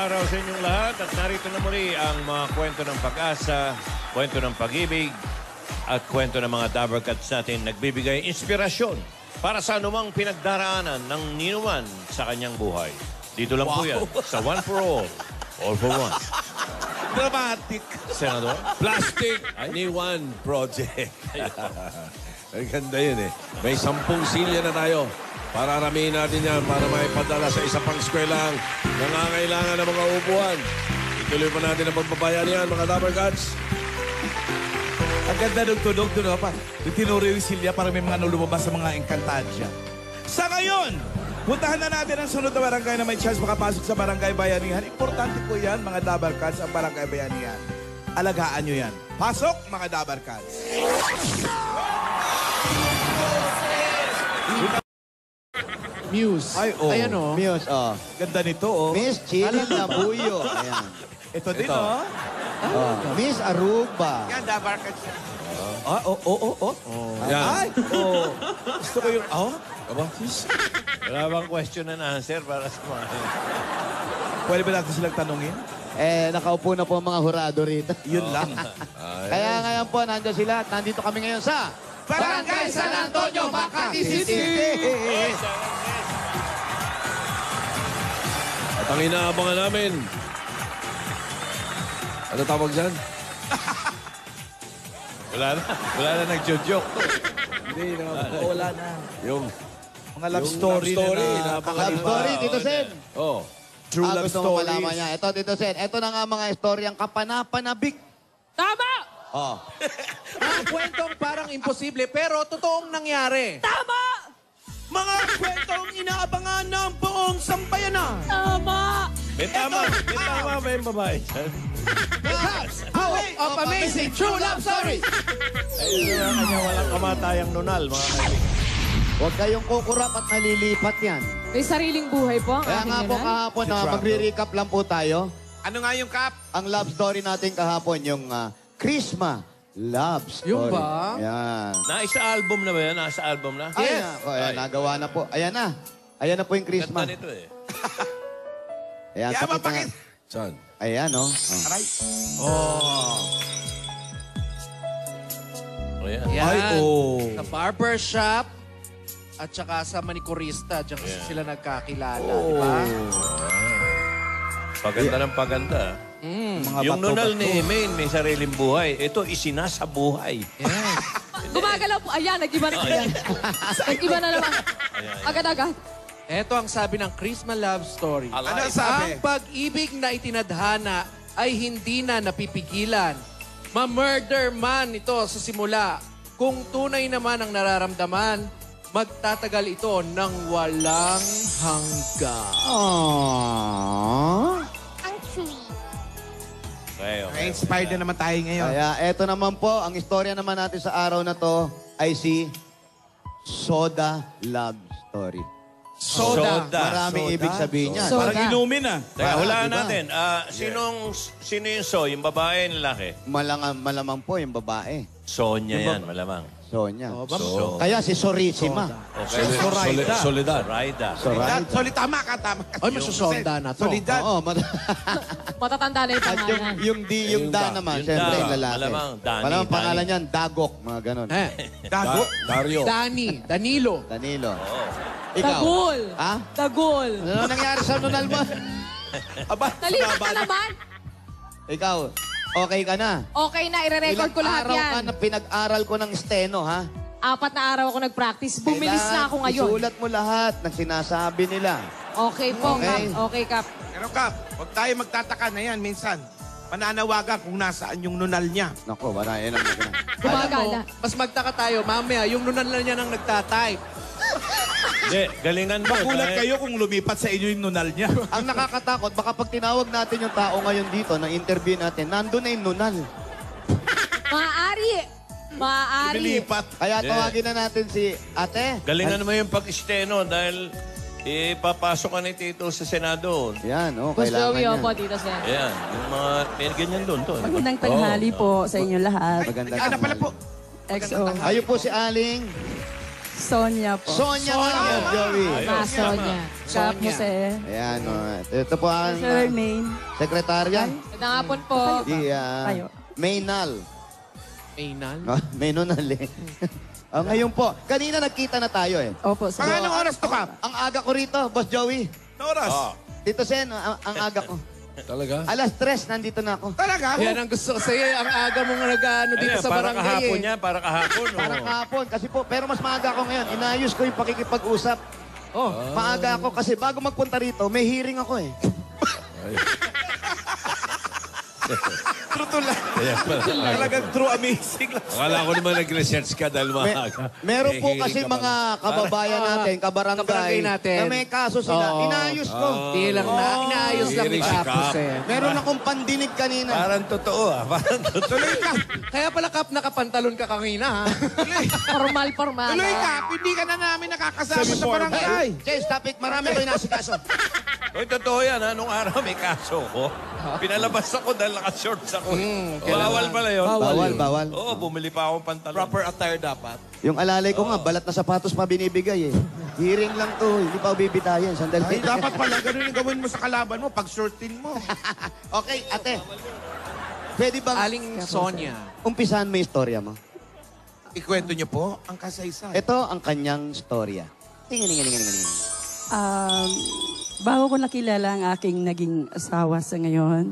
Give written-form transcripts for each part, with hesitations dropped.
araw sa inyong lahat at narito na muli ang mga kwento ng pag-asa, kwento ng pag-ibig at kwento ng mga Dabarkats natin nagbibigay inspirasyon para sa anumang pinagdaraanan ng ninuman sa kanyang buhay. Dito lang po yan sa One for All for One. Dramatic. Senador? Plastic ni One Project. Ang ganda yun eh. May 10 silya na tayo. Para ramihin natin yan para maipadala sa isa pang eskwelaang nangangailangan ng mga upuan. Ituloy pa natin ang pagbabayan yan, mga Dabarkats. Ang ganda ng tunog doon, pa. Yung tinuro yung silya para may mga nalumabas sa mga Encantadia. Sa ngayon, puntahan na natin ang sunod na barangay na may chance makapasok sa Barangay Bayanihan. Importante po yan, mga Dabarkats, ang Barangay Bayanihan. Alagaan nyo yan. Pasok, mga Dabarkats. Muse. Ay, oh. Ayan, oh. Muse, oh. Ganda nito, oh. Miss Chili Labuyo. Ayan. Ito din, oh. Oh. Miss Aruba. Yan, Dabarkats. Ah, oh. Yan. Ay, oh. Gusto ko yung, oh. Aba? Wala bang question and answer para sa mga... Pwede ba natin silang tanungin? Nakaupo na po ang mga hurado rito. Yun lang. Kaya ngayon po, nandiyan sila at nandito kami ngayon sa Barangay San Antonio, Makati City! At ang inaabangan namin. Ano tawag dyan? Wala na nag-joke. Hindi, wala na. Yung Mga love story, na Love Story, Tito Sen. Oh. True love Gusto mo stories. malaman niya. Ito, Tito Sen. Ito na nga mga istoryang kapanapanabik. Tama! Oh. Mga kwentong parang imposible, pero totoong nangyari. Tama! Mga kwentong inaabangan ng buong sampayanan. Tama! May tama ba yung babae dyan? Hour of Amazing True Love Story! Ayun na kanya walang kamatayang nunal, mga kaibigan. Huwag kayong kukurap at malilipat yan. May sariling buhay po ang Kaya ating nga po yanan. kahapon na magre-recap lang po tayo. Ano nga yung Kap? Ang love story natin kahapon, yung Christmas love story. Yung ba? Yan. Nasa album na ba yan? Nasa album na? Ayan na. Ayan, nagawa na po. Ayan na. Ayan na po yung Ganda Christmas. nito eh. Ayan, pakita nga. Saan? Ayan, oh. O yan. Yan. Ay, oh. Sa barber shop at saka sa manikurista. Diyan kasi sila nagkakilala, di ba? Paganda ng paganda. Mga Yung nunal bato-bato. ni Emaine may sariling buhay. Ito, isinasabuhay. Gumagalaw po. Ayan, nag-iba na. Nag-iba na naman. Agad-agad. Ito ang sabi ng Christmas Love Story. Alive. Ang pag-ibig na itinadhana ay hindi na napipigilan. Ma-murder man ito sa simula. Kung tunay naman ang nararamdaman, magtatagal ito ng walang hanggan. Aww. Okay. Inspired na naman tayo ngayon. Kaya eto naman po, ang istorya naman natin sa araw na to ay si Soda Love Story. Soda. Maraming ibig sabihin niyan. Soda. Parang inumin, ah. Teka, hulaan Diba? natin. Sino yung so? Yung babae, yung lalaki? Malamang po yung babae. Sonya yan, malamang. Sonya. So, Kaya si Sorissima. okay. Soledad. Raida. Soraya. Solid, tama ka, tama ka. Ay, masusonda na to. Solidad. Oo, Matatanda na yung at pangalan. yung da naman, Yung siyempre, da. yung lalaki. Malamang, Dani, Malamang pangalan Dani. niyan, Dagok, mga ganon. Dago. Dario. Danilo. Danilo. Ikaw. Dagul. Ha? Dagul. Ano nangyari sa nunal mo? Nalipat ka naman. Ikaw, okay ka na? Okay na, ire-record ko lahat araw yan. ka na pinag-aral ko ng steno, ha? 4 na araw ako nag-practice. Bumilis na ako ngayon. Isulat mo lahat ng sinasabi nila. Okay po, Okay. Kap. Okay, Kap. Pero Kap, huwag tayo magtataka na yan minsan. Pananawagan kung nasaan yung nunal niya. Nako, wala yan ang magana. Gumagala. Mas magtaka tayo, mamaya, yung nunan na niya nang nagtatype. Hindi, galingan mo. Magulat dahil- kayo kung lumipat sa inyo yung nunal niya. Ang nakakatakot, baka pag tinawag natin yung tao ngayon dito, na interview natin, nandun na yung nunal. Maaari. Maaari. Lilipat. Kaya tawagin na natin si ate. Galingan mo yung pag-steno dahil ipapasok ka ni Tito sa Senado. Yan, oh, Gusto kailangan mo yan. po, Tito Sen. Ayan, yung mga, may ganyan doon to. Magandang tanghali po sa inyo lahat. Maganda Ano pala po? XO. Ayun po si Aling Sonia po. Sonia nga, Joey. Maso niya. Kap Sonia. Jose. Ayan, ito po ang Sir Maine. sekretarya. Magandang hapon po. Tayo. Maynal. Maynal? Maynonal eh. Ngayon po, kanina nagkita na tayo eh. Opo, sir. Mga anong oras to ka? Ang aga ko rito, Boss Joey. Oras. Tito Sen, ang aga ko. Talaga? Alas 3, nandito na ako. Talaga? Yan ang gusto ko sa'yo. Ang aga mong nag-ano dito sa Para barangay kahapon eh. yan, para kahapon. Parang kahapon, kasi po, pero mas maaga ako ngayon. Inayos ko yung pakikipag-usap. Oh. Maaga ako kasi bago magpunta rito, may hearing ako eh. Talagang true amazing lang. Akala ko naman nag-research ka dahil maaga. Meron po May kasi hearing ka mga kababayan natin, kabarangay kabarangay, natin. na may kaso sila. Oo. Inayos ko. Di lang na, inaayos lang ni Hearing si Kapos Kap. eh. Meron akong pandinig kanina. Parang totoo Parang totoo. Tuloy ka. Kaya pala Kap, nakapantalon ka kanina ha. Formal. Tuloy ka. Hindi ka na namin nakakasama sa barangay. Chase, topic, marami ko inasikaso. Oy, totoo yan, ha? Nung araw may kaso ko. Pinalabas ako dahil naka-shorts ako. Bawal pala yun. Bawal. Oo, bumili pa akong pantalon. Proper attire dapat. Yung alalay ko nga, balat na sapatos pa binibigay eh. Hearing lang to, hindi pa bibitayin. Sandali. Ay, dapat pala ganun yung gawin mo sa kalaban mo pag shortin mo. Okay, ate. Pwede bang Aling Sonia. umpisahan mo yung istorya mo? Ikwento niyo po ang kasaysayan. Ito ang kanyang storya. Tingin. Bago ko nakilala ang aking naging asawa sa ngayon,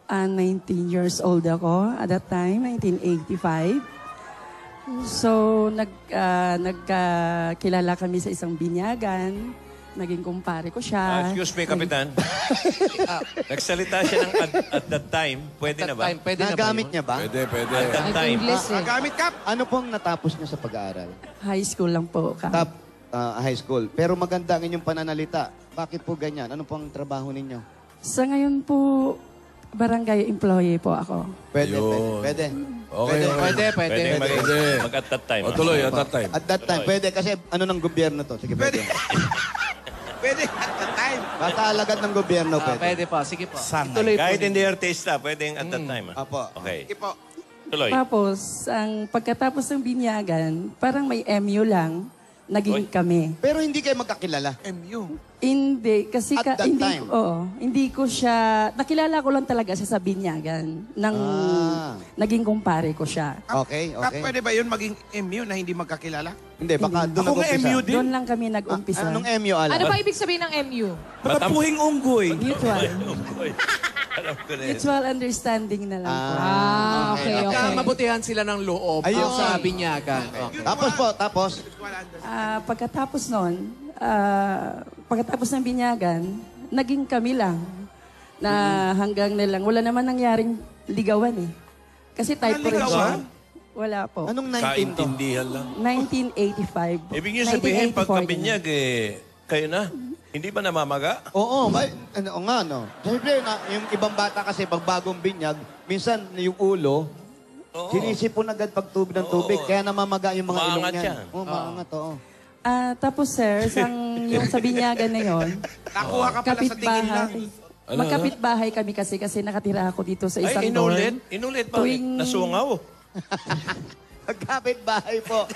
19 years old ako at that time, 1985. So, nagkakilala kami sa isang binyagan. Naging kumpare ko siya. Excuse me, Kapitan. Nagsalita siya ng at that time. Pwede na ba? Pwede na ba Nagamit yun? niya ba? Pwede. At that time. English eh. Gamit ka. Ano pong natapos niya sa pag-aaral? High school lang po. Top high school. Pero maganda ang inyong pananalita. Bakit po ganyan? Ano pong trabaho ninyo? Sa ngayon po, barangay employee po ako. Pwede. Okay. Pwede. Pwede Pwede. mag at that time. O tuloy, at that time. At that time, pwede kasi ano ng gobyerno to? Sige, pwede. Pwede at the time. Basta alagad ng gobyerno, pwede. Pwede pa, sige po. Sangay. Ituloy po. Kahit hindi artista, pwedeng at that time. Apo. Okay. Sige po. Tuloy. Tapos, ang pagkatapos ng binyagan, parang may MU lang, naging kami. Pero hindi kayo magkakilala. MU. Hindi, kasi At that hindi, time? hindi ko siya, nakilala ko lang talaga siya sa binyagan, nang naging kumpare ko siya. Okay. Kap, pwede ba yun maging MU na hindi magkakilala? Hindi, baka doon Ako nga nag-umpisa. MU din. Doon lang kami nag-umpisa. Anong MU, Alan? Ano ba ibig sabihin ng MU? Matapuhing unggoy. Mutual. Alam ko na yun. Mutual understanding na lang po. Okay. Mabutihan sila ng loob Ayun. sa binyagan. Okay. Tapos. Pagkatapos nun, pagkatapos ng binyagan, naging kami lang. Na hanggang na lang, wala naman nangyaring ligawan eh. Kasi type ko rin siya. Wala po. Anong 19 to? Kaintindihan lang. 1985. Ibig niyo sabihin, 1984 pagkabinyag, kayo na? Hindi ba namamaga? Oo, nga, no. Siyempre, yung ibang bata kasi pag bagong binyag, minsan yung ulo, sinisipon agad pag tubig ng tubig, kaya namamaga yung mga ilong Maangat niyan. yan. Oo, maangat, oo. Tapos sir, yung sa binyagan na yon, Nakuha ka pala sa tingin lang. magkapit-bahay kami kasi nakatira ako dito sa isang dorm. Inulit pa. Tuwing- Nasungaw. Magkapit bahay po.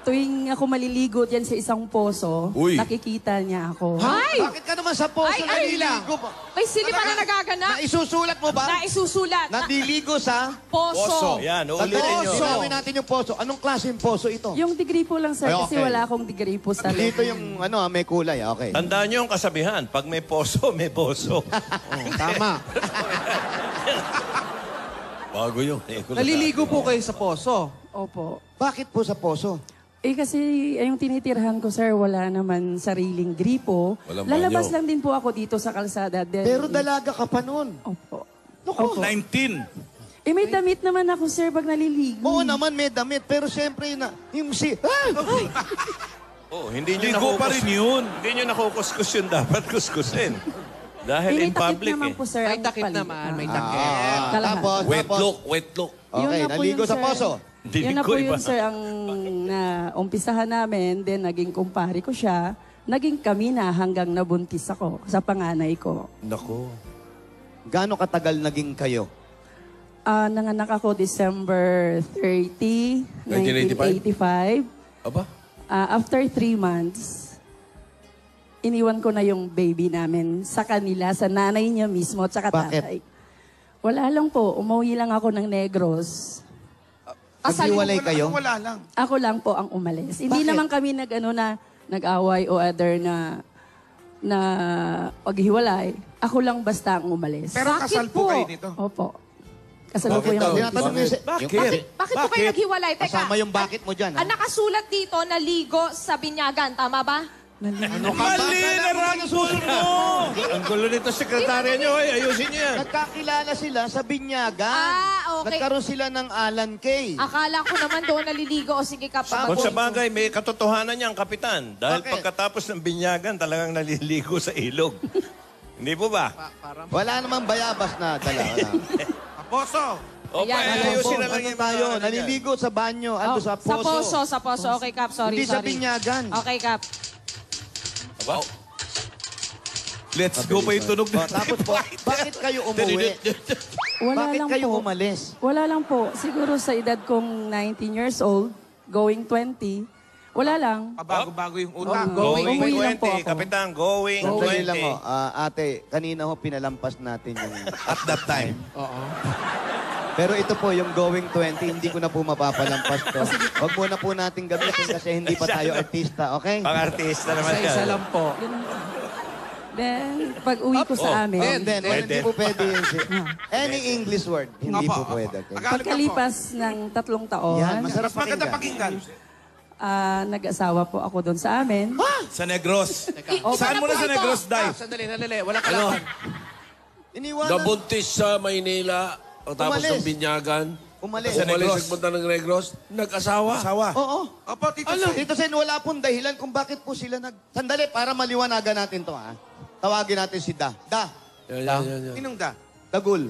Tuwing ako maliligo dyan sa isang poso, Uy. nakikita niya ako. Ay! Bakit ka naman sa poso naliligo pa? May sili pa na nagaganap. Naisusulat mo ba? Na isusulat. Naliligo sa Poso. Yan, Sa uulitin nyo. poso. Sabi natin yung poso. Anong klaseng poso ito? Yung degree po lang sir, Ay, kasi okay. wala akong degree po sa Dito yung may kulay. Okay. Tandaan nyo yung kasabihan. Pag may poso, may poso. Tama. Bago yun. Naliligo po kayo sa poso. Opo. Bakit po sa poso? Kasi yung tinitirhan ko, sir, wala naman sariling gripo. Walang Lalabas banyo. lang din po ako dito sa kalsada. Pero dalaga ka pa nun. Opo. Naku, 19. May damit naman ako, sir, pag naliligo. Oo naman, may damit. Pero siyempre, yung Oh, hindi nyo Ligo pa rin yun. Hindi nyo nakukuskus yun. Dapat kuskusin. Dahil May in public naman eh. po, sir. May ang takip paligid. naman, may takip. Tapos, Wet look. Okay, Yun na po naligo yun, sa sir. poso. Yun na Dinig po ko iba. yun, sir, ang naumpisahan namin. Then, naging kumpare ko siya. Naging kami na hanggang nabuntis ako sa panganay ko. Nako. Gaano katagal naging kayo? Nanganak ako December 30, 1985. Aba? After 3 months, iniwan ko na yung baby namin sa kanila, sa nanay niya mismo, at saka Bakit? tatay. Wala lang po, umuwi lang ako ng Negros. Naghiwalay kayo? Wala lang. Ako lang po ang umalis. Hindi Bakit? naman kami nag-away o other na paghiwalay. Ako lang basta ang umalis. Pero Bakit kasal po po? kayo nito. Opo. Kasalukuyan Bakit daw? ko. Tinatanong niya si... Bakit po kayo naghiwalay? Teka, Kasama yung bakit mo dyan, ha? ang nakasulat dito na ligo sa binyagan, tama ba? Ano ka ba? Mali na ransol mo! Ang gulo nito, sekretarya nyo. Ayusin nyo yan. Nagkakilala sila sa binyagan. Ah, okay. Nagkaroon sila ng Alan Kay. Akala ko naman doon naliligo. O sige ka pa. Kung sa bagay, may katotohanan niya ang kapitan. Dahil Bakit? pagkatapos ng binyagan, talagang naliligo sa ilog. Hindi po ba? Wala namang bayabas na dala. Wala. Poso. O, Ayan, ayusin na lang Ano yung tayo? mga ano Naliligo sa banyo. Ando sa poso. Sa poso. Okay, Kap. Sorry, Hindi sa sorry. binyagan. Okay, Kap. Aba? Let's go pa yung tunog Oh, tapos po, bakit kayo umuwi? Wala Bakit lang kayo po. umalis? Wala lang po. Siguro sa edad kong 19 years old, going 20, wala lang. Pabago-bago yung utak. Going Umuwi lang po 20, ako. Kapitan. Going Sandali lang ho. 20. Ate, kanina ho pinalampas natin yung... at that time. Pero ito po, yung going 20, hindi ko na po mapapalampas to. Huwag muna po natin gamitin kasi hindi pa tayo artista, okay? Pang-artista naman Isa-isa lang po. Then, pag uwi ko sa amin, Then, hindi po pwede yun. Any English word, hindi po pwede. Okay? Tagalog lang po. pagkalipas ng 3 taon, Yan, masarap Mas maganda pakinggan. pakinggan. nag-asawa po ako doon sa amin. Sa Negros. Oh, Saan mo na sa Negros, Day? Sandali. Wala kalaban. Iniwanan. Nabuntis sa Maynila, o tapos Umalis. ng binyagan. Umalis. Sa Negros. Umalis nagpunta ng Negros, nag-asawa. Asawa. Oo. Opo, Tito Sen. Tito Sen, wala pong dahilan kung bakit po sila Sandali, para maliwanagan natin to, ha? Tawagin natin si Da. Da. Yan. Sinong da? Dagul.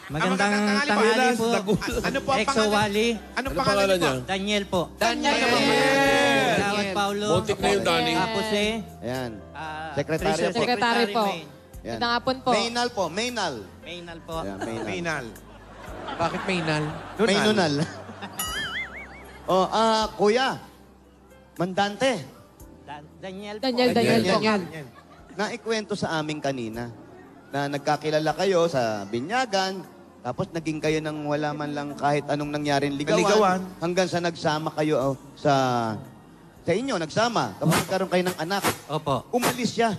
Magandang tanghali po. tanghali po. Ano po ang Exo pangalan? Wally. Anong Ano pangalan pangalan niyo niya? po? Daniel po. Daniel. Gawad Paulo. Muntik na yung Danny. Tapos Ayan. ah, Sekretary Treasury po. Sekretary po. Main. Yan. Magandang hapon po. Maynal po. Maynal. Maynal po. Ayan, Maynal. Maynal. Bakit may nal? Maynunal. Kuya. Mandante. Daniel po. Daniel po. Yan. Naikwento sa amin kanina na nagkakilala kayo sa binyagan, tapos naging kayo ng wala man lang kahit anong nangyaring ligawan. Ligawan. Hanggang sa nagsama kayo sa inyo, nagsama. Tapos nagkaroon kayo ng anak. Opo. Umalis siya.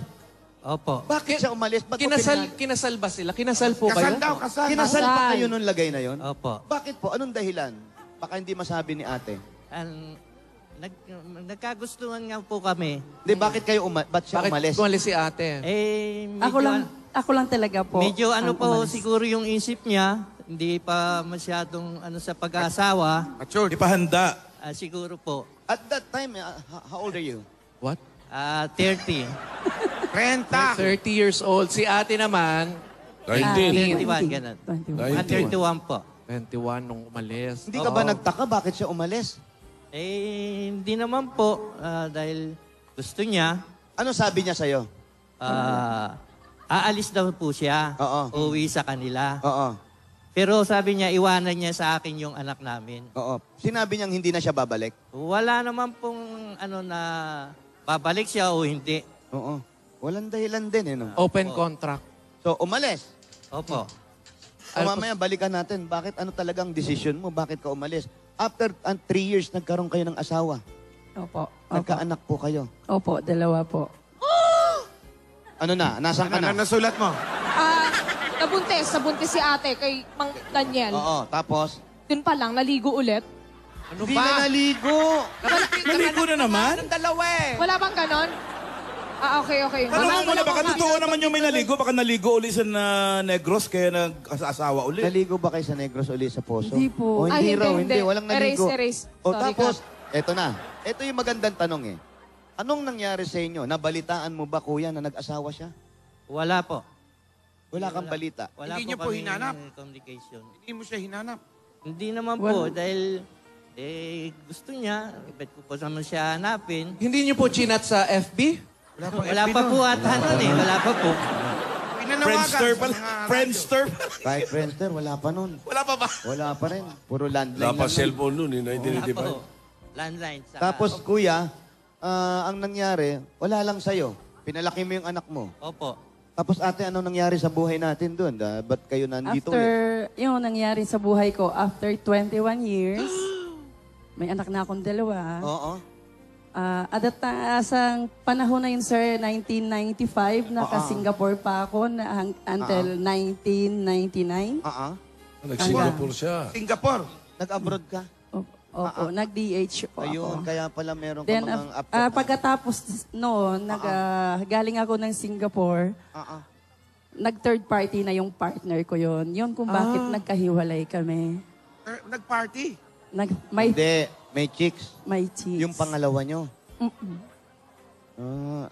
Opo. Bakit siya umalis? Ba't mo Kinasal ba sila? Kinasal po Kasal kayo? daw, kasal. Kinasal pa Kasal. kayo nung lagay na yon? Opo. Bakit po? Anong dahilan? Baka hindi masabi ni ate. Nagkagustuhan nga po kami. Hindi, bakit kayo ba't siya Bakit umalis? umalis si ate? Medyo, Ako lang talaga po. medyo ano ang po umalis. siguro yung isip niya. Hindi pa masyadong sa pag-asawa. Matured. Di pa handa. Siguro po. At that time, how old are you? What? 30. 30. 30 years old. Si ate naman, 19. 21, ganun. 21. 31 po. 21 nung umalis. Hindi ka ba nagtaka bakit siya umalis? Hindi naman po. Dahil gusto niya. Ano sabi niya sa'yo? Aalis daw po siya. Oo. Uuwi sa kanila. Oo. Pero sabi niya, iwanan niya sa akin yung anak namin. Oo. Sinabi niyang hindi na siya babalik? Wala naman pong na babalik siya o hindi. Oo. Walang dahilan din, no? Open contract. So, umalis. Opo. O mamaya, balikan natin. Bakit, ano talagang decision mo? Bakit ka umalis? After 3 years, nagkaroon kayo ng asawa. Opo. Nagkaanak po kayo. Opo, 2 po. Ano na? Nasaan ka Ano na? nasulat mo? Nabuntis si ate kay Mang Daniel. Oo. Tapos? Dun pa lang, naligo ulit. Ano Hindi na naligo. Naligo na naman? Dalawa eh. Wala bang ganon? Okay. Tanong mo na, baka totoo naman yung may naligo. Baka naligo uli sa Negros kaya nag-asawa uli. Naligo ba kayo sa Negros uli sa Poso? Hindi po. O, hindi raw. Hindi. Walang naligo. Erase. O Sorry tapos, ka. eto na. Ito yung magandang tanong eh. Anong nangyari sa inyo? Nabalitaan mo ba, kuya, na nag-asawa siya? Wala po. Wala kang balita. Wala Hindi niyo po kaming hinanap? communication. Hindi mo siya hinanap. Hindi naman po dahil gusto niya. Ba't ko po naman siya hanapin? Hindi niyo po chinat sa FB? Wala pa po ata nun eh. Wala pa po. Pinanawagan Friendster sa pala. mga Friendster. Kahit Friendster, wala pa nun. Wala pa ba? Wala pa rin. Puro landline Wala pa lang. cellphone noon, Wala 1985. po. Landline. Saka, Tapos, kuya, ang nangyari, wala lang sa'yo. Pinalaki mo yung anak mo. Opo. Tapos, ate, ano nangyari sa buhay natin doon? Ba't kayo nandito ulit? Yung nangyari sa buhay ko, after 21 years, may anak na akong dalawa. Oo. Sa panahon na yun, sir, 1995, naka-Singapore pa ako until 1999. Nag-Singapore siya. Singapore. Nag-abroad ka? Opo, nag-DH po Ayun, ako. kaya pala meron ka Then, mga pagkatapos noon, galing ako ng Singapore, nag-third party na yung partner ko yon. Yun kung bakit nagkahiwalay kami. Nag-party. May May chicks. cheeks. Yung pangalawa nyo.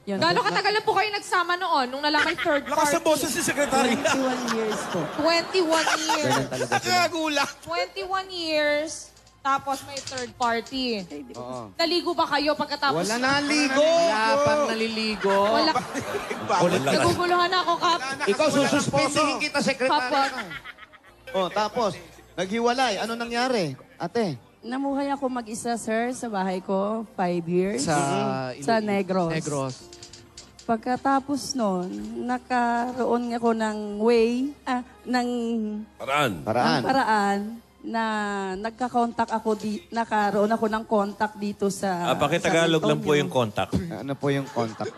Yun. Gano'ng katagal na po kayo nagsama noon nung nalaman third Lakas sa party? boses ni Secretary. 21 years po. 21 years. Ganun talaga sila. Nakakagula. 21 years. Tapos may third party. Oo. Naligo ba kayo pagkatapos? Wala na ligo! Wala pang naliligo. Wala. Naguguluhan ako, Kap. Ikaw, sususpendingin kita, sekretary Kapag- ka. Tapos, naghiwalay. Ano nangyari? Ate, Namuhay ako mag-isa, sir, sa bahay ko, 5 years. Sa Negros. Negros. Pagkatapos nun, nakaroon ako ng Paraan. paraan na nagka-contact ako, nakaroon ako ng contact dito sa Pakitagalog lang po yung contact. ano po yung contact?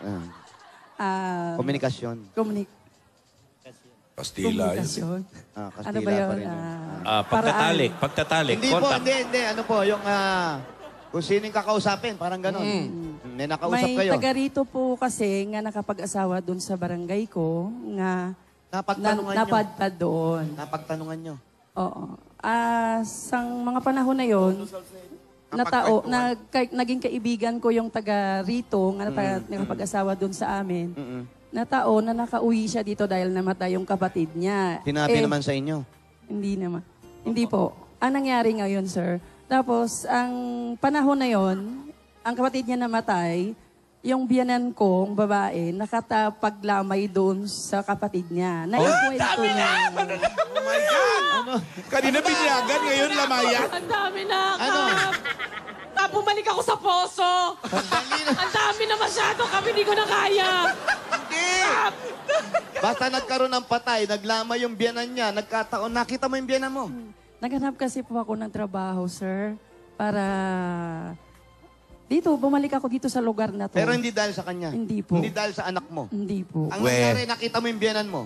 Komunikasyon. Pastila. Komunikasyon. Kastila Ano ba yun? pa rin. Pagtatalik. Pagtatalik. Hindi po, Contact. hindi. Ano po, yung kung sino yung kakausapin, parang gano'n. May nakausap May kayo. taga rito po kasi nga nakapag-asawa doon sa barangay ko nga Napagtanungan nyo. napadpad doon. Napagtanungan nyo. Oo. Sang mga panahon na yon, naging kaibigan ko yung taga rito nga nakapag-asawa doon sa amin. Natao na nakauwi siya dito dahil namatay yung kapatid niya. Sinabi naman sa inyo. Hindi naman. Hindi po. Ang nangyari ngayon, sir, tapos ang panahon na yon, ang kapatid niya namatay, yung biyanan kong babae, nakatapaglamay doon sa kapatid niya. Naikwento niya. Oh my God! Kanina binyagan, ngayon lamayan. Ang dami na, Ano? Kap. Bumalik ako sa poso. Ang dami na masyado, Kap. Hindi ko na kaya. Basta nagkaroon ng patay, naglamay yung biyanan niya, nagkataon, nakita mo yung biyanan mo. Naghanap kasi po ako ng trabaho, sir, para dito, bumalik ako dito sa lugar na to. Pero hindi dahil sa kanya. Hindi po. Hindi dahil sa anak mo. Hindi po. Ang nangyari, nakita mo yung biyanan mo.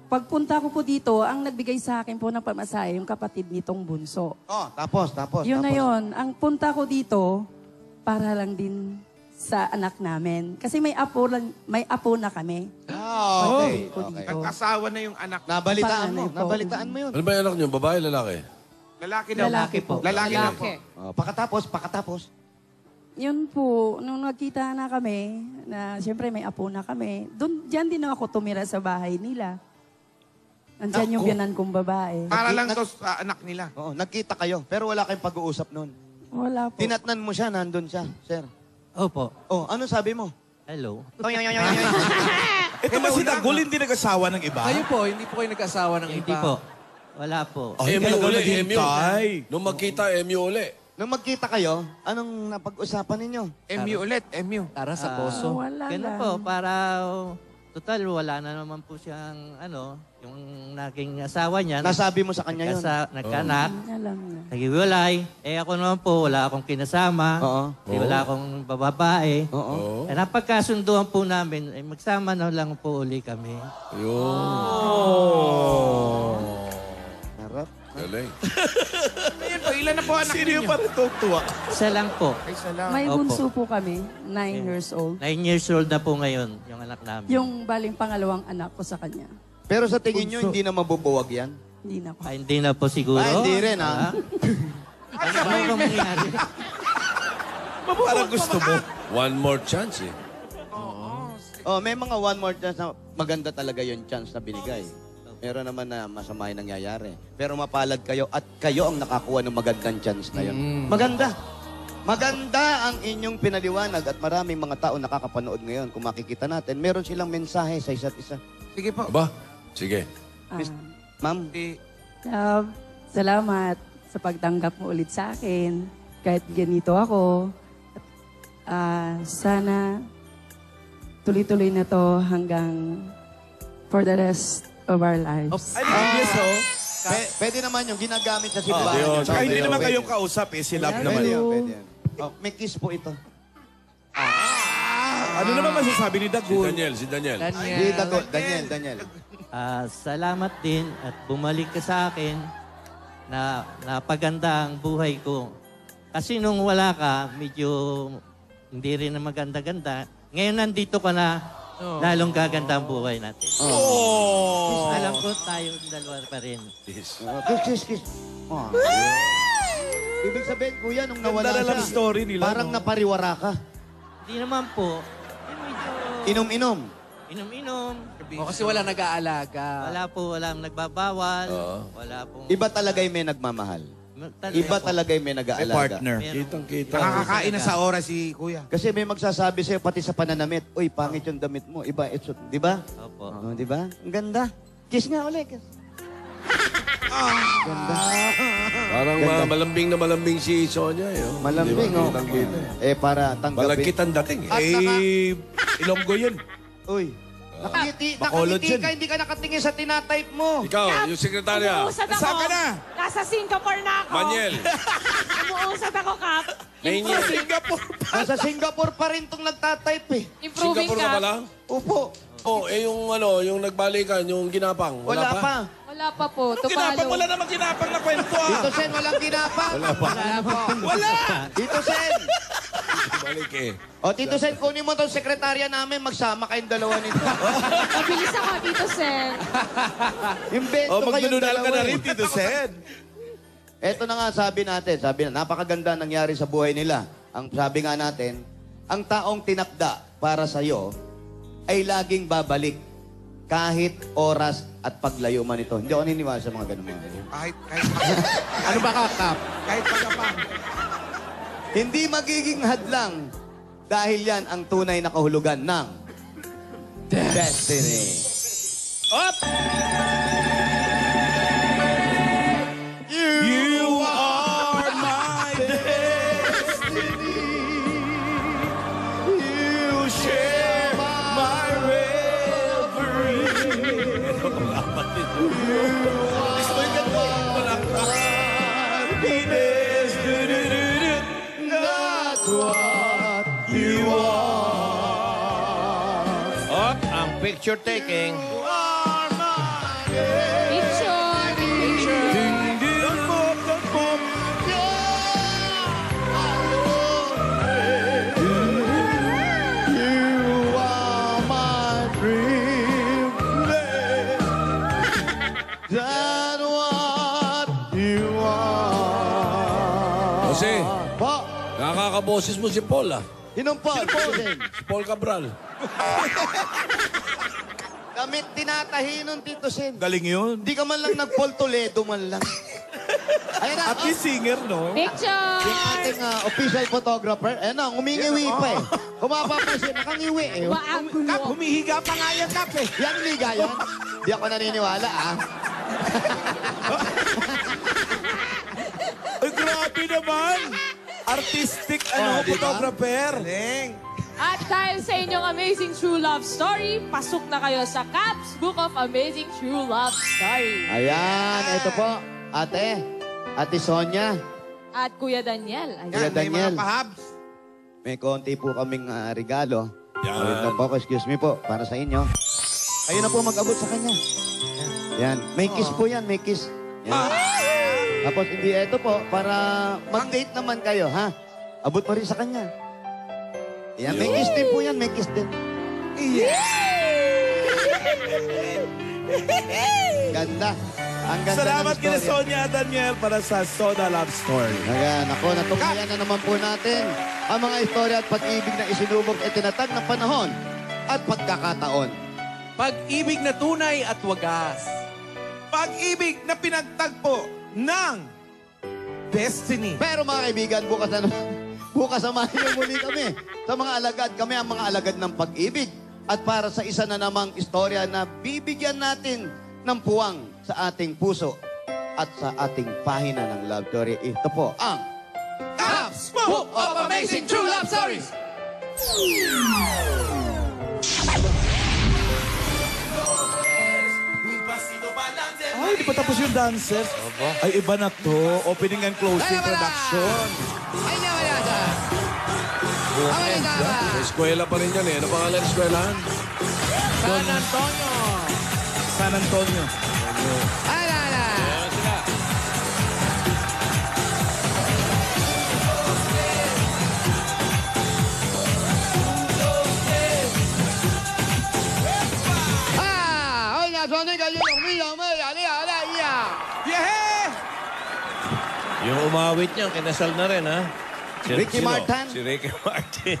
Pagpunta ko po dito, ang nagbigay sa akin po ng pamasahe, yung kapatid nitong bunso. Tapos. Yun na yun. Ang punta ko dito, para lang din sa anak namin. Kasi may apo na kami. Okay. Nag-asawa na yung anak. Nabalitaan mo. Panganay po. Nabalitaan mo yun. Ano ba yung anak niyo? Babae, lalaki? Lalaki daw. Lalaki po. Lalaki daw po. Pakatapos. Yun po, nung nagkita na kami, na siyempre may apo na kami, diyan din ako tumira sa bahay nila. Nandyan yung biyanan kong babae. Para lang to sa anak nila. Oo, nagkita kayo, pero wala kayong pag-uusap noon. Wala po. Tinatnan mo siya, nandun siya, sir. Opo. Ano sabi mo? Hello. Ito ba si Dagol, hindi nag-asawa ng iba? Kayo po, hindi po kayo nag-asawa ng Hindi iba. po. Wala po. Ay, MU talaga uli, naghintay. Nung magkita, MU uli. Nung magkita kayo, anong napag-usapan ninyo? MU ulit, MU. Tara sa poso. Wala Ganun lang. po, para total wala na naman po siyang yung naging asawa niya. Nasabi mo sa kanya yun? Nagkanak, Alam na. naghiwalay. Ako naman po, wala akong kinasama. Oo. Wala akong babae. Oo. Napagkasunduan po namin, magsama na lang po uli kami. Harap. Galing. Ayun po, ilan na po anak Sino yung ninyo? parang tuwa? Isa lang po. Ay, salam. May Opo. bunso po kami, 9 years old. 9 years old na po ngayon, yung anak namin. Yung baling pangalawang anak ko sa kanya. Pero sa tingin nyo, hindi na mabubuwag yan? Hindi na po. Hindi na po siguro. Hindi rin, ha? Ano ba ang mangyayari? Parang gusto mo. One more chance eh. May mga one more chance na maganda talaga yung chance na binigay. Meron naman na masama yung nangyayari. Pero mapalad kayo at kayo ang nakakuha ng magandang chance na yun. Maganda. Maganda ang inyong pinaliwanag at maraming mga tao nakakapanood ngayon. Kung makikita natin, meron silang mensahe sa isa't isa. Sige po. Aba, sige. Ma'am, Love, salamat sa pagtanggap mo ulit sa akin. Kahit ganito ako. Sana tuloy-tuloy na to hanggang for the rest of our lives. Ay, yes, oh. pwede naman yung ginagamit sa yun. simbahan. Tsaka hindi naman kayong kausap eh, si Love naman. Pwede yun, pwede yan. Oh, may kiss po ito. Ano naman masasabi ni Si Dagul? Daniel, si Daniel. Di, Daniel. Salamat din at bumalik ka sa akin na napaganda ang buhay ko. Kasi nung wala ka, medyo hindi rin na maganda-ganda. Ngayon nandito ka na, lalong gaganda ang buhay natin. Alam ko tayo dalawa pa rin. Yes. Kiss. Oh. Ibig sabihin, kuya, nung nawala Ganda na love siya, story nila, parang no? napariwara ka. Hindi naman po. Medyo Inom-inom. inom-inom. Kasi wala nag-aalaga. Wala po, walang nagbabawal. Oo. Wala pong... Iba talaga'y may nagmamahal. Iba talaga'y may May nag-aalaga. partner. Kitang-kita. Nakakakain na sa oras si Kuya. Kasi may magsasabi sa'yo, pati sa pananamit, uy, pangit yung damit mo. Iba, di ba? Opo. Oh, di ba? Ang ganda. Kiss nga ulit. Kiss. Ganda. Parang malambing na malambing si Sonia. Eh, oh. Malambing, Di ba? oh. Kitang-kita. Para tanggapin. Malagkit ang dating eh. At Ilonggo yun. Uy, Bacolod nakangiti yun. ka, hindi ka nakatingin sa tinatype mo. Ikaw, yung sekretarya. Umuusad ako. Saan ka na? Nasa Singapore na ako. Maniel. Umuusad ako, Kap. Maniel. Singapore. Nasa Singapore pa rin itong nagtatype eh. Improving, Singapore na Kap. pala? Upo. Oh, yung yung nagbalikan, yung ginapang. Wala pa. Wala pa po. Ginapang, wala namang ginapang na kwento Dito, ah. Sen, walang ginapang. Wala pa. Wala! Dito, Sen. Balik eh. O, Tito Sen, kunin mo itong sekretarya namin. Magsama kayong dalawa nito. Mabilis ako, Tito Sen. Invento O, kayong magnunal ka dalawa. na rin, Tito Sen. Ito na nga sabi natin. Sabi na, napakaganda nangyari sa buhay nila. Ang sabi nga natin, ang taong tinakda para sa'yo ay laging babalik kahit oras at paglayo man ito. Hindi ako naniniwala sa mga ganun mga. Kahit Ano ba, Kap? kahit pagkapang. Hindi magiging hadlang dahil yan ang tunay na kahulugan ng Destiny. Up! You are my destiny. You share my reverie. Happiness. That's what you are. Up ang picture taking. Picture. Ding, ding, bop, bop, bop. You are my dream. That's what you are. Jose, Po, nakakaboses mo si Paul ah. sinong po? Si Paul Cabral. Damit tinatahi nun, Tito Sen. Galing yun. Hindi ka man lang nag-Paul Toledo man lang. Ayun na, At least singer, no? Picture. yung ating official photographer. Ayun na, umingiwi pa eh. Kung mapapansin, nakangiwi eh. Kap, Maanggulo. humihiga pa nga yan, Kap eh. Yan, liga yan. Di ako naniniwala ah. Ay, grabe naman! Artistic, photographer. At dahil sa inyong amazing true love story, pasok na kayo sa Cap's Book of Amazing True Love Story. Ayan, ito po. Ate Sonia. At Kuya Daniel. Ayan. Kuya Yan, may Daniel. mga pahabs. May konti po kaming regalo. Yan. Wait lang po, excuse me po, para sa inyo. Ayun na po mag-abot sa kanya. Yan, may kiss po yan, may kiss. Yan. Tapos hindi, ito po, para mag-date naman kayo, ha? Abot mo rin sa kanya. Yan, may kiss din po yan, may kiss din. Ganda. Ang ganda Salamat ng kina story. Sonia at Daniel para sa Soda Love Story. Ayan, ako, natunghayan na naman po natin ang mga istorya at pag-ibig na isinubok at tinatag ng panahon at pagkakataon. Pag-ibig na tunay at wagas. Pag-ibig na pinagtagpo ng Destiny. Pero mga kaibigan, bukas na naman. Bukas samahan niyo muli kami sa mga alagad. Kami ang mga alagad ng pag-ibig. At para sa isa na namang istorya na bibigyan natin ng puwang sa ating puso at sa ating pahina ng love story. Ito po ang Caps Book of Amazing True Love Stories! Ay, di pa tapos yung dancers. Ay, iba na to. Opening and closing production. Ay, wala ka. Ay, tama. Sa eskwela pa rin yan eh. Ano pangalan ng eskwelahan? San Antonio. San Antonio. Ay, wala. Yung umawit niya, kinasal na rin, ha? Ricky Sino? Martin? Si Ricky Martin.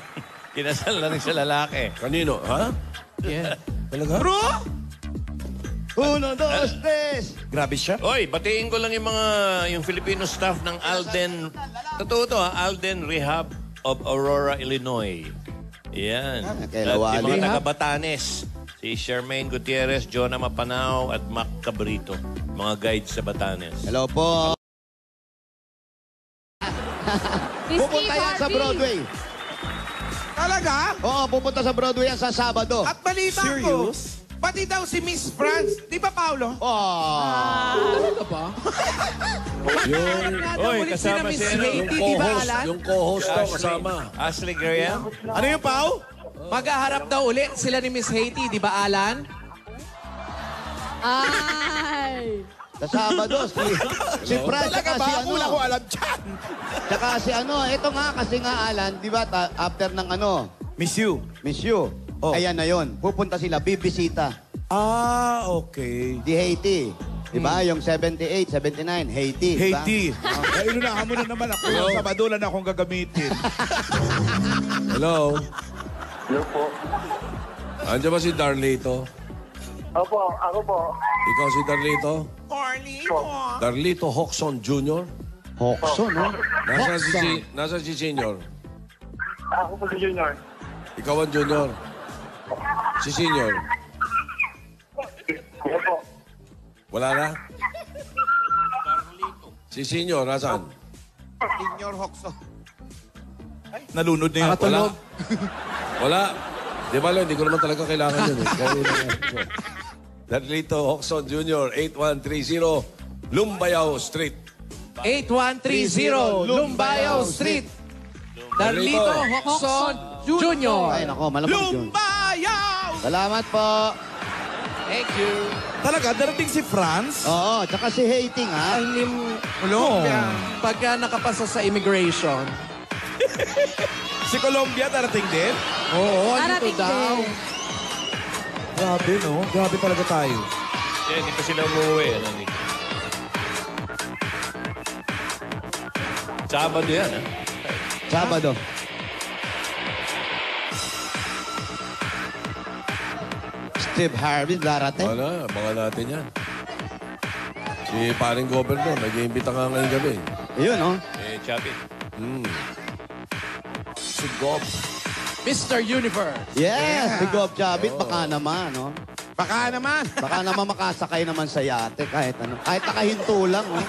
Kinasal na rin sa lalaki. Kanino? Ha? Yeah. Talaga? Bro! 1, 2, 3. Grabe siya. Oy, batiin ko lang yung Filipino staff ng Alden. Totoo to, ha? Alden Rehab of Aurora, Illinois. Yan. kay At yung Lawali. mga taga Batanes. Si Charmaine Gutierrez, Jonah Mapanao, at Mac Cabrito. Mga guides sa Batanes. Hello po. Miss Pupunta Steve yan sa Harvey. Broadway. Talaga? Oo, pupunta sa Broadway yan sa Sabado. At balita ko, pati daw si Miss France. Di ba, Paolo? Talaga ba? Oy, kasama si ano, Yung co-host, yung co-host daw kasama. Ashley Graham. Ano yung Pao? Maghaharap daw ulit sila ni Miss Haiti, di ba, Alan? Ay! Sa Sabado, si Fran, tsaka si ano. Wala ko alam dyan. Tsaka si ano, ito nga, kasi nga Alan, di ba, after ng ano, Miss you. Miss You, Oh. ayan na yon. Pupunta sila, bibisita. Ah, okay. Di Haiti. Di ba? Yung 78, 79, Haiti. di ba? Haiti. Ay, inunahan mo na naman ako. Yung Sabado lang akong gagamitin. Hello? Hello po. Andiyan ba si Darlito? Opo, ako po. Ikaw si Darlito? Corny Po. Darlito Hoxon Jr.? Hokso, no? Nasa si Senior? Ako po si Junior. Ikaw ang Junior? Si Senior? Ako po. Wala na? Si Senior, nasaan? Senior Hoxo. Nalunod na yung Wala. Wala. Di ba, hindi ko naman talaga kailangan yun. Darlito Hoxon Jr., 8130 Lumbayao Street. 8130 Lumbayao Street. Darlito Hoxon Jr. Ay, nako, malamang yun. Lumbayaw! Salamat po. Thank you. Talaga, darating si France? Oo, tsaka si Haiti, ha? Pagka nakapasa sa immigration. Si Colombia, darating din? Oo, Darating dito daw. din. Grabe, no? Grabe talaga tayo. Yeah, hindi pa sila umuwi. Ano, Nick? Sabado yan, ha? Sabado. Steve Harvey, darating. Wala, mga natin yan. Si paring governor, nag-iimbita nga ngayong gabi. Ayun, oh. Chappy. Si Gob. Mr. Universe. Yes, si Gob Chavit, baka naman, no? Baka naman. Baka naman makasakay naman sa yate kahit ano. Kahit nakahinto lang, oh.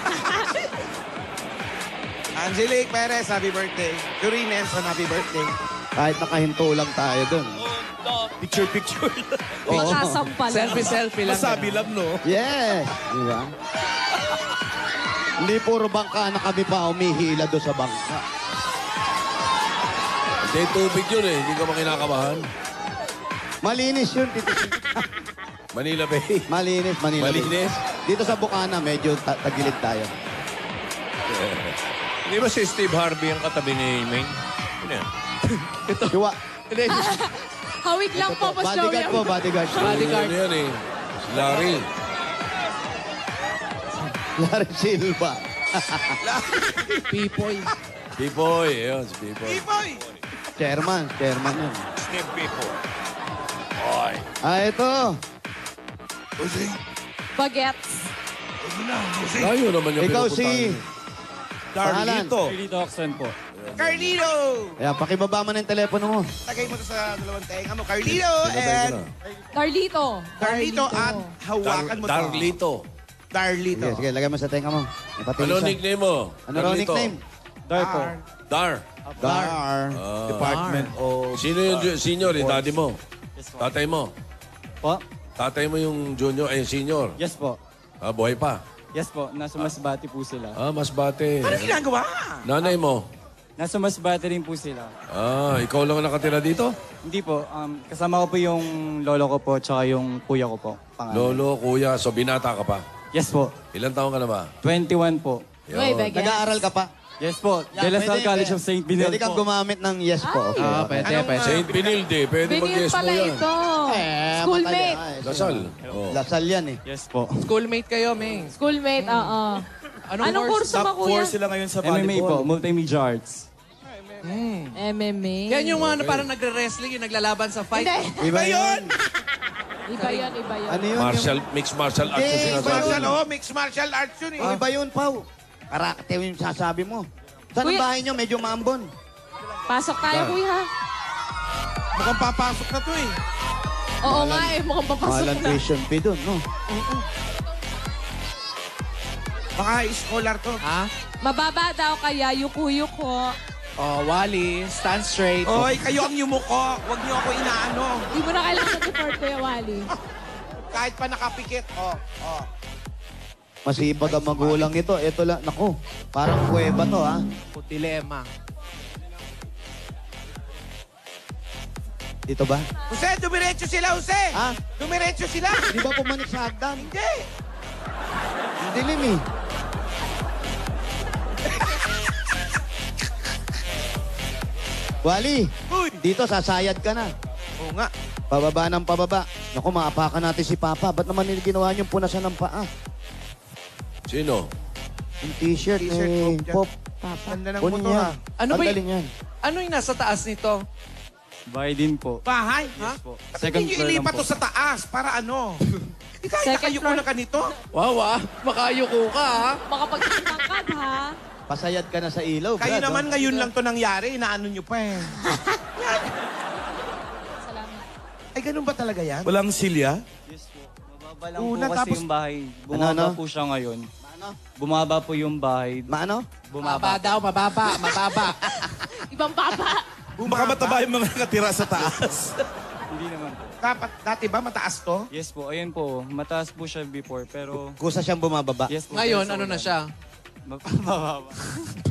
Angelique Perez, happy birthday. Dorines, happy birthday. Kahit nakahinto lang tayo dun. Picture-picture. Oo. Makasampal. Selfie lang. Masabi lang, no? Yes, di ba? Hindi puro bangka na kami pa umihila doon sa bangka. Hindi, tubig yun eh. Hindi ka makinakabahan. Malinis yun, Tito. Manila Bay. Malinis, Manila. Malinis? Dito sa Bukana, medyo tagilid tayo. Hindi ba si Steve Harvey ang katabi ni Ming? Ano yan? Siwa. Hawig lang po, Boss Joey. Bodyguard po, bodyguard. Ano yan eh? Si Larry. Larry Silva. Pipoy. Pipoy. Ayun, si Pipoy. Ipoy! Chairman yun. Steve Pipo. Ito. Bagets. Layo naman yung Ikaw pinupuntahan si... niyo. Darlito. Darlito Oxen po. Carlito! Ayan, pakibaba mo na yung telepono mo. Tagay mo to sa dalawang tenga mo. Carlito Sinabay ko and... na. Carlito. Carlito at hawakan mo to. Darlito. Darlito. Sige, lagay mo sa tenga mo. Napatilis Ano siya. nickname mo? Ano raw Darlito. nickname? Dar po. Dar. Dar. Department of... Sino yung senior? Daddy mo? Tatay mo? Po? Tatay mo yung junior, senior? Yes po. Buhay pa? Yes po. Nasa Masbate po sila. Mas bate. Ano ginagawa? Nanay mo? Nasa Masbate rin po sila. Ikaw lang ang nakatira dito? Hindi po. Kasama ko po yung lolo ko po tsaka yung kuya ko po. Pangalan. Lolo, kuya, so binata ka pa? Yes po. Ilan taon ka na ba? 21 po. Uy, Beges. Nag-aaral ka pa? Yes po. De La Salle College of St. Benil Pwede kang po. gumamit ng yes po. Okay. Pwede, Anong, pwede. Saint Benilde, pwede Binil mag-yes mo pala yan. ito. Schoolmate. Lasal. Oh. Lasal yan eh. Yes po. Schoolmate kayo, Ming. Schoolmate, oo. Anong kurso mo, Top 4 kuya? sila ngayon sa MMA po. volleyball. Multimedia Arts. MMA. Yan yung mga parang nagre-wrestling, yung naglalaban sa fight. Hindi. Iba yun. Iba yun, iba yun. Ano yun? Mixed martial arts yung Eh, sinasabi. Martial, mixed martial arts yun eh. Yung iba yun, Pao. Karate yung sasabi mo. Saan ang Kuya- bahay nyo? Medyo maambon. Pasok tayo, kuya. Mukhang papasok na to eh. Oo nga eh, mukhang papasok Mahalang na. tuition fee dun, no? Baka scholar to. Ha? Mababa daw kaya, yuko-yuko. Oh, Wally, stand straight. Oy, kayo ang yumuko. Huwag niyo ako inaano. Hindi mo na kailangan mag-report, Kuya Wally. Kahit pa nakapikit. Masibag ang magulang ito. Ito lang, naku, parang kuweba to, ha? Dilema. Dito ba? Jose, dumiretso sila, Jose. Ha? Dumiretso sila. Di ba pumanik sa hagdan? Hindi. Ang dilim eh. Wally, Uy. dito sasayad ka na. Oo nga. Pababa ng pababa. Naku, maapakan natin si Papa. Ba't naman ginawa niyong punasan ng paa? Sino? Yung t-shirt, T-shirt, eh, Pop, Pop. Ganda ng Kunin motor yan. ha. Ano ba y- Tanggalin yan. Ano yung nasa taas nito? Bahay din po. Bahay. Yes po. Ba't Second hindi floor nyo lang ilipat po. to sa taas? Para ano? Di kaya Second kayo ko floor. na ganito? Wow, makayuko ka, ha? Makapagtangkad, ha? Pasayad ka na sa ilaw, Kayo Brad, naman oh. ngayon lang to nangyari. Inaano nyo pa eh. Salamat. Ay, ganun ba talaga yan? Walang silya? Yes po. Mababa lang Una, po kasi tapos- yung bahay. Bumaba Ano? po siya ngayon. Ano? Bumaba po yung bahay. Maano? Mababa daw, mababa, mababa. Ibang papa. Baka mataba yung mga nakatira sa taas. Hindi naman po. Dapat, dati ba mataas to? Yes po. Ayun po. Mataas po siya before. Pero... Kusa siyang bumababa. Yes po. Ngayon, pero sa ano na ulan. siya? Mababa.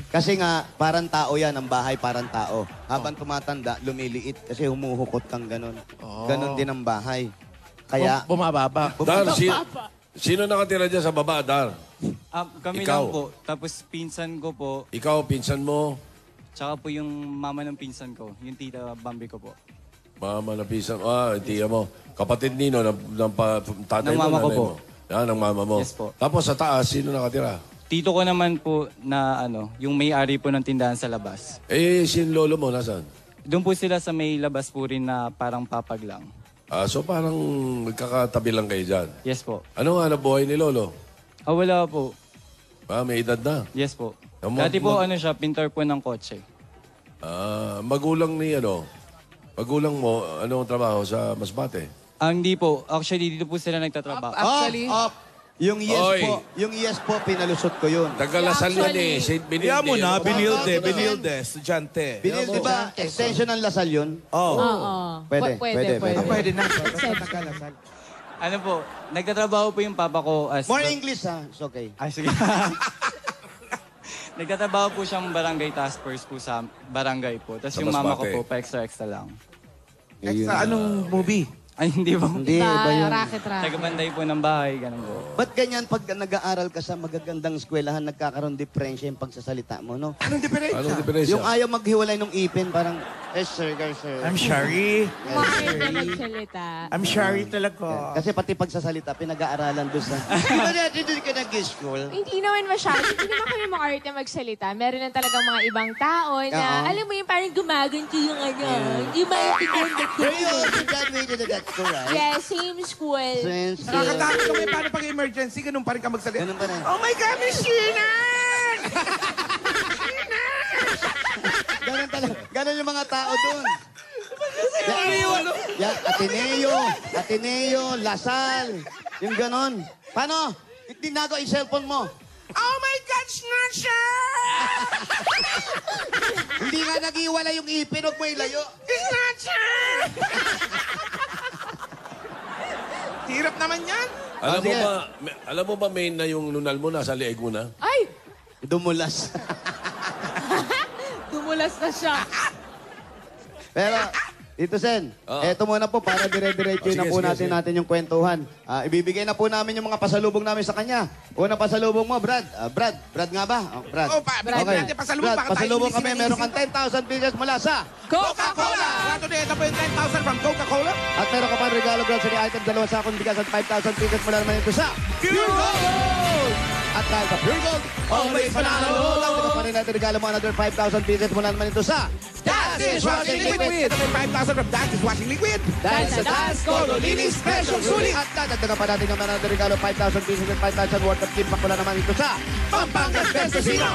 Kasi nga, parang tao yan. Ang bahay, parang tao. Habang tumatanda, lumiliit. Kasi humuhukot kang ganun. Ganun din ang bahay. Kaya, Bumababa. Dar, sino nakatira dyan sa baba, Dar? Kami Ikaw. lang po. Tapos pinsan ko po. Ikaw, pinsan mo, Tsaka po yung mama ng pinsan ko. Yung tita Bambi ko po. mama na pinsan, tiya mo. Kapatid nino tatay Ng mo, mama ko nanay po. mo. Yan, ng mama mo. Yes po. Tapos sa taas, sino nakatira? Tito ko naman po na yung may-ari po ng tindahan sa labas. Sin lolo mo, nasaan? Doon po sila sa may labas po rin na parang papag lang. So parang magkakatabi lang kayo dyan. Yes po. Ano nga na buhay ni lolo? Wala po. May edad na. Yes po. Mag- Dati po siya, pintor po ng kotse. Magulang magulang mo, anong trabaho sa Masbate? Hindi po. Actually, dito po sila nagtatrabaho. Actually, yung yes po, pinalusot ko yun. Tagalasal yan eh, St. Benilde. Kaya mo na, Binilde. binilde, estudyante. Binil, di ba, extension ng Lasal yun? Oh. Oo. Pwede, pwede. Pwede na. Ano po, nagtatrabaho po yung papa ko as... More English, ha? It's okay. Ay, sige. Nagtatrabaho po siyang barangay task force po sa barangay po. Tapos Sa yung mama ko Masbate. po, pa-extra-extra lang. Extra, anong movie? Ay, hindi po. Hindi, iba yun. Racket. Tagabanday po ng bahay, ganun po. Ba't ganyan pag nag-aaral ka sa magagandang eskwelahan, nagkakaroon diferensya yung pagsasalita mo, no? Anong diferensya? Anong diferensya? Yung ayaw maghiwalay ng ipin, parang, yes sir, guys sir. I'm sorry. Kumakit na magsalita. I'm sorry talaga. Kasi pati pagsasalita, pinag-aaralan doon sa... Di ba natin doon ka nag-school? Hindi naman masyado. Hindi naman kami makarte magsalita. Meron lang talagang mga ibang tao na, Oo. alam mo yung parang gumaganto yung yung maintindihan na Pero you also graduated at that school, right? Yes, same school. Since, Nakakatakot kung paano pag emergency, ganun pa rin ka magsalita. ganun pa rin. Oh my God, Miss Sheena! Ganon yung mga tao dun. Yan, Ateneo, Lasal. Yung ganon. Paano? Tinago yung cellphone mo. Oh my God, Snatcher! Hindi nga nag-iwala yung ipin. Huwag mo ilayo. Snatcher! Hirap naman yan. Alam mo ba, main na yung nunal mo nasa leeg mo na? Ay! Dumulas. Dumulas na siya. Pero, Tito Sen, eto muna po para dire-diretso na po natin yung kwentuhan. Ibibigay na po namin yung mga pasalubong namin sa kanya. Una pasalubong mo, Brad. Brad nga ba? Brad. Oh, Brad, pasalubong. Brad, pasalubong kami. Meron kang 10,000 pesos mula sa Coca-Cola! Today, ito po yung 10,000 from Coca-Cola. At meron ka pa regalo, Brad, sa item, 2 sakong bigas at 5,000 pesos mula naman ito sa Pure Gold! At dahil sa Pure Gold, always panalo! Dagdagan pa rin natin regalo mo another 5,000 pesos mula naman ito sa Das Dishwashing Liquid! Ito may 5,000 from Das Dishwashing Liquid! dahil sa Das Cololini Special Sulit! At dadagdagan pa natin naman another regalo 5,000 pesos at 5,000 worth of gift mula naman ito sa Pampangas Best Casino!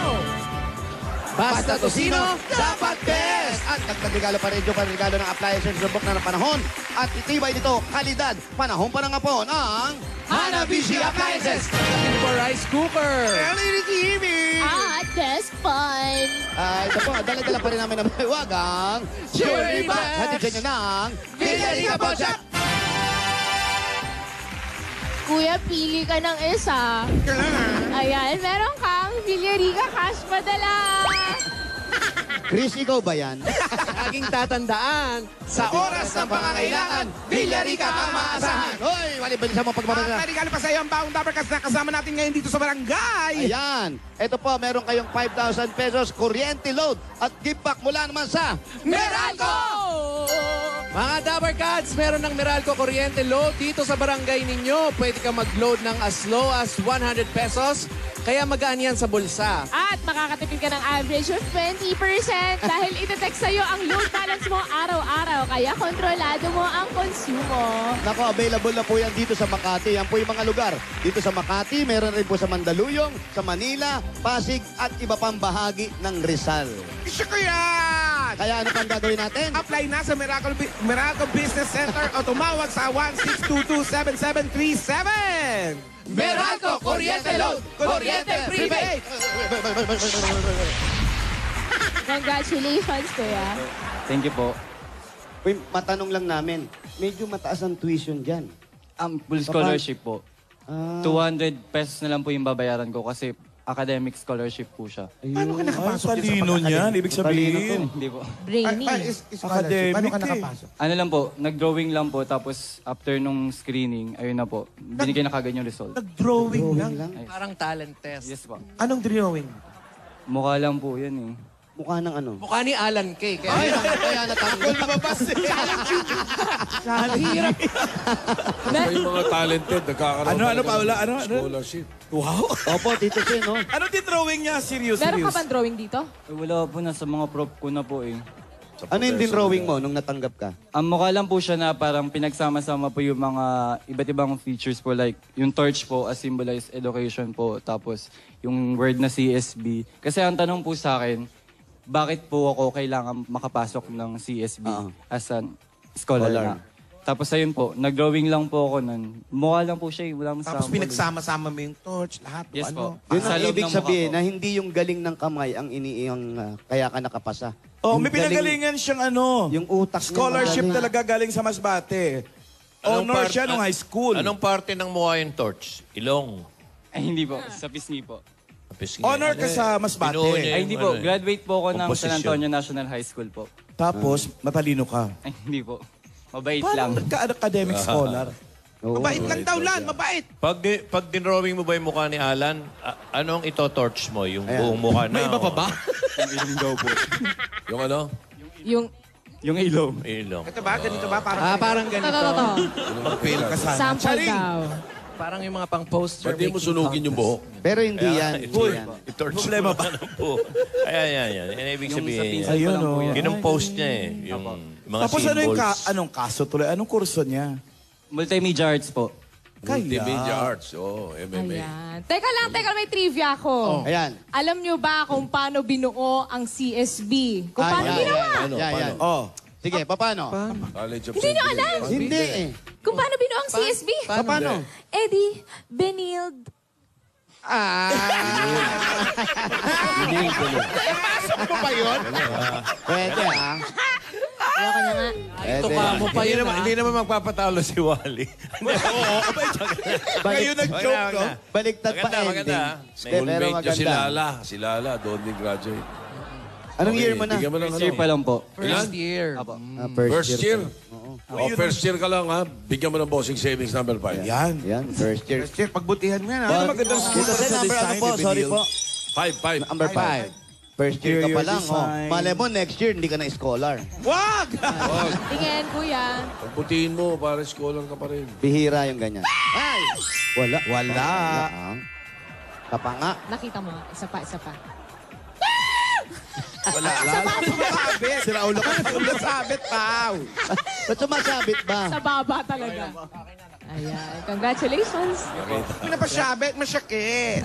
Basta Tosino, dapat best! At dagdag regalo pa rin yung regalo ng appliances sa book na ng panahon. At itibay nito, kalidad, panahon pa ng hapon ang Hanabishi Appliances! For rice cooker. LED TV! At best fun. Ito po, dala-dala pa rin namin ang mahiwagang Cheery Box! Hatid sa inyo ng Villarica Bochap! Kuya, pili ka ng isa. Ayan, meron kang Villarica cash padala. Chris, ikaw ba yan? Laging tatandaan. Sa oras ng pangangailangan, Villarica ang maasahan! Hoy, wali-balisa mo pagbabasa. May regalo pa sa iyo ang baong Dabarkas na kasama natin ngayon dito sa barangay! Ayan. Ito po, meron kayong 5,000 pesos kuryente load at gift pack mula naman sa Meralco! Mga Dabber Cats, meron ng Meralco Kuryente Load dito sa barangay ninyo. Pwede ka mag-load ng as low as 100 pesos. Kaya magaan yan sa bulsa. At makakatipid ka ng average of 20% dahil itetext sa'yo ang load balance mo araw-araw. Kaya kontrolado mo ang konsumo. Nako, available na po yan dito sa Makati. Yan po yung mga lugar. Dito sa Makati, meron rin po sa Mandaluyong, sa Manila, Pasig, at iba pang bahagi ng Rizal. Isa ko yan! Kaya ano pang gagawin natin? Apply na sa Meralco Business Center o tumawag sa 1-622-7737! Meralco Kuryente Load! Kuryente Prepaid! Congratulations, Kuya. Thank you po. Uy, matanong lang namin, medyo mataas ang tuition dyan. Full scholarship po. Ah. 200 pesos na lang po yung babayaran ko kasi academic scholarship po siya. Paano ka nakapasok? Talino niyan, ibig sabihin. Hindi po. Brainy. Academic Paano ka eh. nakapasok? Ano lang po, nag-drawing lang po tapos after nung screening, ayun na po, binigay na kagad yung result. Nag-drawing lang. Parang talent test. Yes po. Anong drawing? Mukha lang po yan eh. Mukha ng ano? Mukha ni Alan Kay. Kaya natanggol lumabas eh. Hirap. May mga talented, nagkakaroon Ano, talaga Paula? ng Ano? scholarship. Wow. Opo, Tito Sen, no? Ano din drawing niya? Serious, Meron ka serious. bang drawing dito? Eh, wala po, nasa mga prop ko na po eh. Ano yung drawing mo nung natanggap ka? Ang mukha lang po siya na parang pinagsama-sama po yung mga iba't ibang features po like yung torch po as symbolize education po tapos yung word na CSB. Kasi ang tanong po sa akin, bakit po ako kailangan makapasok ng CSB as an scholar na? Tapos ayun po, nag-drawing lang po ako nun. Mukha lang po siya eh, wala Tapos sample. pinagsama-sama mo yung torch, lahat. Yes ano. po. Yun Sa ang loob ibig ng mukha sabihin ko. na hindi yung galing ng kamay ang kaya ka nakapasa. Oh, Yung may pinagalingan siyang ano. Yung utak niya Scholarship magaling. talaga galing sa Masbate. Honor siya nung high school. Anong parte ng mukha yung torch? Ilong. Ay, hindi po. Sa pisngi po. Pisngi. Honor ka sa Masbate. Binuo niya Ay, hindi po. ano eh. Graduate po ako ng San Composition. Antonio National High School po. Tapos, matalino ka. Ay, hindi po. Mabait lang. Paano nagka-academic scholar? Mabait lang daw, Lan. Mabait. Pag dinrawing mo ba yung mukha ni Alan, anong ito-torch mo? Yung buong mukha na? May iba pa ba? Yung ilong daw po. Yung ano? Yung ilong. Ilong. Ito ba? Ganito ba? Parang Parang ganito. Fail ka sana. Sample daw. Parang yung mga pang-poster. Ba't di mo sunugin yung buhok? Pero hindi yan. Hindi yan. I-torch Problema mo na ng buhok. Ayan. Yan ibig Yung sa sabihin. pinsan ko Ayun, lang po oh. yan. Yun ang post niya eh. Yung mga Tapos symbols. anong kaso tuloy? Anong kurso niya? Multimedia arts po. Multimedia Arts. Oo, MMA. Ayan. Teka lang, may trivia ko. Ayan. Alam nyo ba kung paano binuo ang CSB? Kung paano Ayan. ginawa? Paano? Yan. Oh. Sige, paano? College of Hindi nyo St. alam? Vincent. Hindi eh. Kung paano binuo ang CSB? Paano? Eddie Benild. Pasok mo ba yun? Pwede ah. Ayoko na nga. Pwede. Tuka mo pa Hindi yun, naman, ha? hindi naman magpapatalo si Wally. Ngayon nag-joke, no? Baliktad pa Maganda, maganda, ending. ah. Pero Schoolmate niya si maganda. Lala. Si Lala, doon din graduate. Anong year mo na? Bigyan mo ng First year pa lang po. First year. First year? First year ka lang, ha? Bigyan mo ng bossing savings number 5. Yan. Yan, first year. Sir, pagbutihan mo yan, ha? Ano magandang school Dito para sa sa number ano design, po, eh, sorry Benil? po. 5. Number 5. First year ka pa lang, oh. design. Malay mo, next year, hindi ka na scholar. Wag! Tingin, kuya. Pagputiin mo, para scholar ka pa rin. Bihira yung ganyan. Ay! Wala. Wala. Kapanga. Nakita mo, isa pa. Wala lang. Sabit. Sira ulo ka. Ulo sabit, pao. Ba't sumasabit ba? Sa baba talaga. Ayan, congratulations. Hindi na pa sabit, masyakit.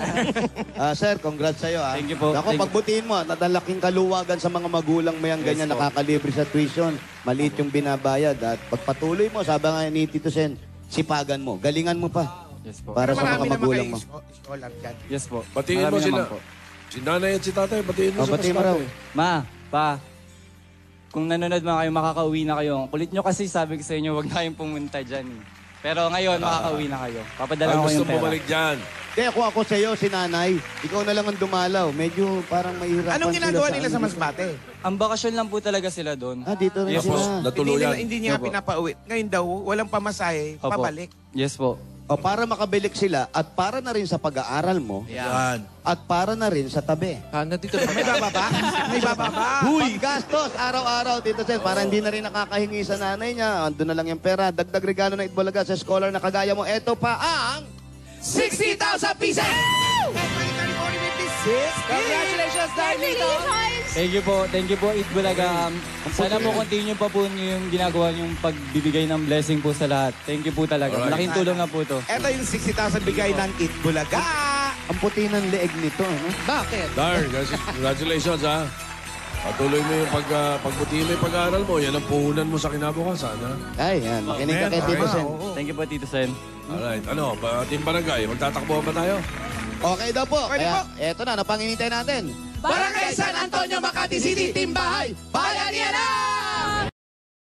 Sir, congrats sa'yo. Thank you po. Ako, Thank you. pagbutihin mo, nadalaking kaluwagan sa mga magulang mo yan, ganyan, nakakalibre sa tuition. Maliit yung binabayad. At pagpatuloy mo, sabi nga ni Tito Sen, sipagan mo, galingan mo pa. Yes po. Para sa mga magulang mo. Scholar dyan. Yes po. Batiin mo Marami sila. naman po. Si nanay at si tatay, batiin mo Oh, sa batiin mo raw. Mascate. Ma, pa, kung nanonood man kayo, makakauwi na kayo. Ang kulit nyo kasi sabi ko sa inyo, huwag na kayong pumunta dyan. Eh. Pero ngayon, makakauwi na kayo. Papadala Ay, ko gusto yung pera. bumalik dyan. Hindi, ako sa'yo, si nanay. Ikaw na lang ang dumalaw. Medyo parang mahirapan Anong ginagawa nila sa ano. Masbate? Ang bakasyon lang po talaga sila doon. Dito rin Yes, po. sila. Natuluyan. Hindi niya Opo. pinapauwi. Ngayon daw, walang pamasahe, Opo. pabalik. Yes po. O para makabilik sila at para na rin sa pag-aaral mo Yan. at para na rin sa tabi. Nandito na. May bababa? May bababa? Paggastos, araw-araw, Tito Sen, para hindi na rin nakakahingi sa nanay niya. Andun na lang yung pera. Dagdag regalo ng Itbulaga sa scholar na kagaya mo. Eto pa ang 60,000 pieces! Congratulations, Darlito. Thank you po, Itbulaga. Sana po continue pa po yung ginagawa yung pagbibigay ng blessing po sa lahat. Thank you po talaga. Alright. Malaking tulong na po to. Ito yung 60,000 bigay ng Itbulaga. ang puti ng leeg nito. No? Bakit? Dar, congratulations, ha? Patuloy mo yung pagbutihin mo yung pag-aaral mo. Yan ang puhunan mo sa kinabukasan, ha? Ay, yan. Makinig ka kay Tito Sen. Thank you po, Tito Sen. Alright, ano, Team Barangay, magtatakbo ba tayo? Okay daw po. Pwede Kaya, po. eto na, napanginintay natin. Barangay San Antonio, Makati City, Team Bahay, Bayanihan na!